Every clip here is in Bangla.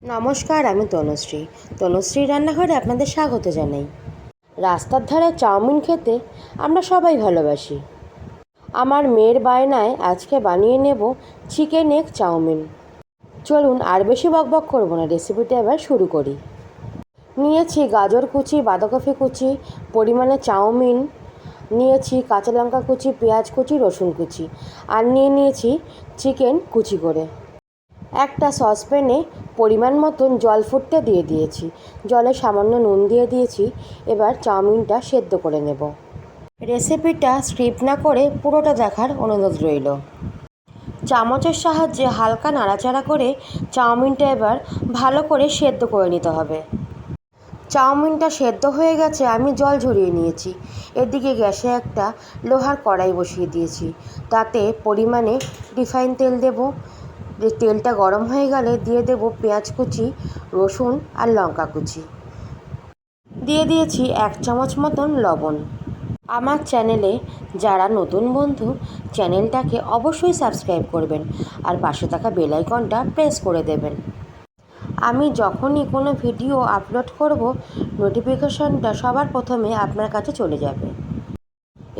নমস্কার, আমি তনুশ্রী রান্নাঘরে আপনাদের স্বাগত জানাই। রাস্তার ধারে চাউমিন খেতে আমরা সবাই ভালোবাসি। আমার মেয়ের বায়নায় আজকে বানিয়ে নেব চিকেন এগ চাউমিন। চলুন আর বেশি বকবক করব না, রেসিপিটা এবার শুরু করি। নিয়েছি গাজর কুচি, বাঁধাকপি কুচি, পরিমাণে চাউমিন নিয়েছি, কাঁচা লঙ্কা কুচি, পেঁয়াজ কুচি, রসুন কুচি, আর নিয়েছি চিকেন কুচি করে। একটা সসপ্যানে পরিমাণ মতন জল ফুটতে দিয়ে দিয়েছি, জলে সামান্য নুন দিয়ে দিয়েছি। এবার চাউমিনটা সেদ্ধ করে নেব। রেসিপিটা স্কিপ না করে পুরোটা দেখার অনুরোধ রইল। চামচের সাহায্যে হালকা নাড়াচাড়া করে চাউমিনটা এবার ভালো করে সেদ্ধ করে নিতে হবে। চাউমিনটা সেদ্ধ হয়ে গেছে, আমি জল ঝরিয়ে নিয়েছি। এদিকে গ্যাসে একটা লোহার কড়াই বসিয়ে দিয়েছি, তাতে পরিমাণে রিফাইন তেল দেব। তেলটা গরম হয়ে গেলে দিয়ে দেব পেঁয়াজ কুচি, রসুন আর লঙ্কা কুচি। দিয়ে দিয়েছি 1 চামচ মতন লবণ। আমার চ্যানেলে যারা নতুন বন্ধু, চ্যানেলটাকে অবশ্যই সাবস্ক্রাইব করবেন আর পাশে থাকা বেল আইকনটা প্রেস করে দেবেন। আমি যখনই কোনো ভিডিও আপলোড করব, নোটিফিকেশনটা সবার প্রথমে আপনার কাছে চলে যাবে।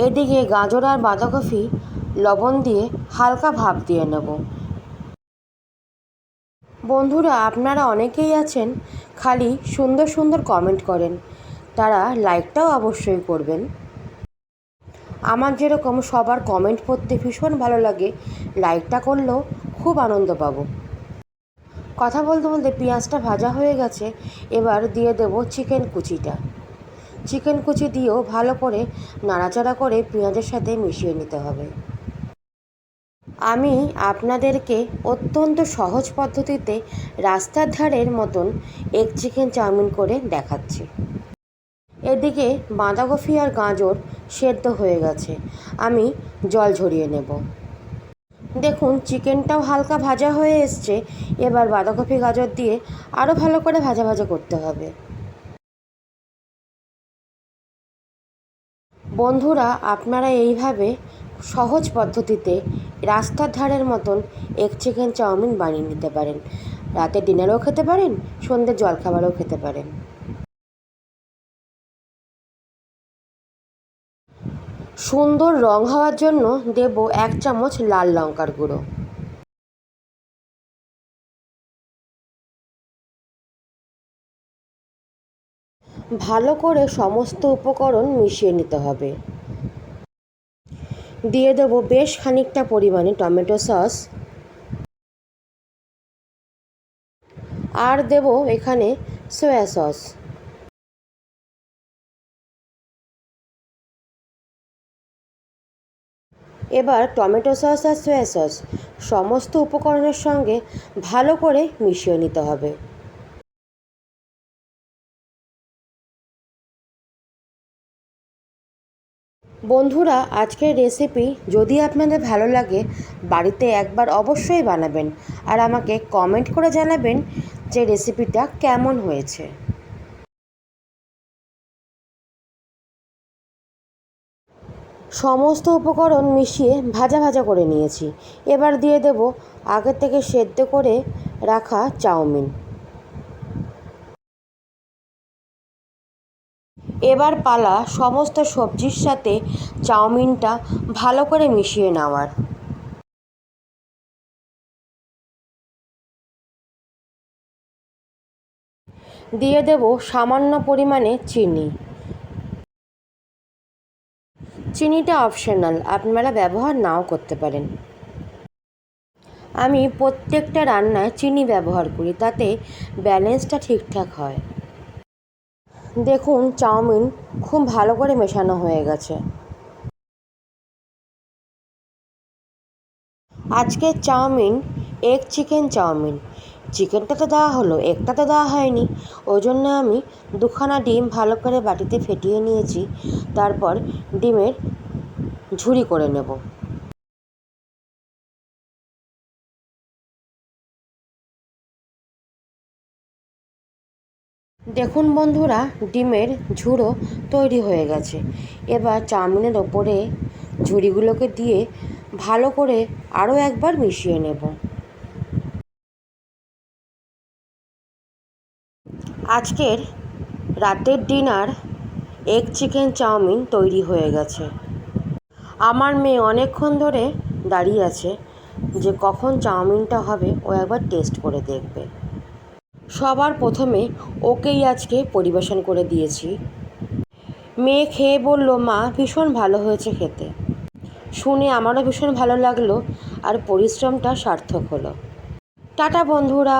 এদিকে গাজর আর বাঁধাকপি লবণ দিয়ে হালকা ভাপ দিয়ে নেব। বন্ধুরা, আপনারা অনেকেই আছেন খালি সুন্দর সুন্দর কমেন্ট করেন, তারা লাইকটাও অবশ্যই করবেন। আমার যেরকম সবার কমেন্ট পড়তে ভীষণ ভালো লাগে, লাইকটা করলেও খুব আনন্দ পাবো। কথা বলতে বলতে পেঁয়াজটা ভাজা হয়ে গেছে, এবার দিয়ে দেব চিকেন কুচিটা। চিকেন কুচি দিয়েও ভালো করে নাড়াচাড়া করে পেঁয়াজের সাথে মিশিয়ে নিতে হবে। আমি আপনাদেরকে অত্যন্ত সহজ পদ্ধতিতে রাস্তার ধারের মতন এগ চিকেন চাউমিন করে দেখাচ্ছি। এদিকে বাঁধাকপি আর গাজর সেদ্ধ হয়ে গেছে, আমি জল ঝরিয়ে নেব। দেখুন, চিকেনটাও হালকা ভাজা হয়ে এসছে। এবার বাঁধাকপি গাজর দিয়ে আরও ভালো করে ভাজা ভাজা করতে হবে। বন্ধুরা, আপনারা এইভাবে সহজ পদ্ধতিতে রাস্তার ধারের মতন এগ চিকেন চাউমিন বানিয়ে নিতে পারেন। রাতে ডিনারেও খেতে পারেন, সন্ধ্যের জলখাবারও খেতে পারেন। সুন্দর রং হওয়ার জন্য দেব 1 চামচ লাল লঙ্কার গুঁড়ো। ভালো করে সমস্ত উপকরণ মিশিয়ে নিতে হবে। দিয়ে দেব বেশ খানিকটা পরিমাণে টমেটো সস, আর দেব এখানে সয়া সস। এবার টমেটো সস আর সয়া সস সমস্ত উপকরণের সঙ্গে ভালো করে মিশিয়ে নিতে হবে। বন্ধুরা, আজকের রেসিপি যদি আপনাদের ভালো লাগে, বাড়িতে একবার অবশ্যই বানাবেন আর আমাকে কমেন্ট করে জানাবেন যে রেসিপিটা কেমন হয়েছে। সমস্ত উপকরণ মিশিয়ে ভাজা ভাজা করে নিয়েছি। এবার দিয়ে দেব আগে থেকে সেদ্ধ করে রাখা চাউমিন। এবার পালা সমস্ত সবজির সাথে চাউমিনটা ভালো করে মিশিয়ে নেওয়ার। দিয়ে দেব সামান্য পরিমাণে চিনি। চিনিটা অপশনাল, আপনারা ব্যবহার নাও করতে পারেন। আমি প্রত্যেকটা রান্নায় চিনি ব্যবহার করি, তাতে ব্যালেন্সটা ঠিকঠাক হয়। দেখুন, চাউমিন খুব ভালো করে মেশানো হয়ে গেছে। আজকের চাউমিন এগ চিকেন চাউমিন। চিকেনটা তো দেওয়া হলো, এগটা তো দেওয়া হয়নি। ওই জন্য আমি 2খানা ডিম ভালো করে বাটিতে ফেটিয়ে নিয়েছি, তারপর ডিমের ঝুরি করে নেব। দেখুন বন্ধুরা, ডিমের ঝুড়ো তৈরি হয়ে গেছে। এবার চাউমিনের ওপরে ঝুড়িগুলোকে দিয়ে ভালো করে আরও একবার মিশিয়ে নেব। আজকের রাতের ডিনার এগ চিকেন চাউমিন তৈরি হয়ে গেছে। আমার মেয়ে অনেকক্ষণ ধরে দাঁড়িয়ে আছে যে কখন চাউমিনটা হবে ও একবার টেস্ট করে দেখবে। সবার প্রথমে ওকেই আজকে পরিবেশন করে দিয়েছি। মেয়ে খেয়ে বলল, মা ভীষণ ভালো হয়েছে খেতে। শুনে আমারও ভীষণ ভালো লাগলো আর পরিশ্রমটা সার্থক হলো। টাটা বন্ধুরা।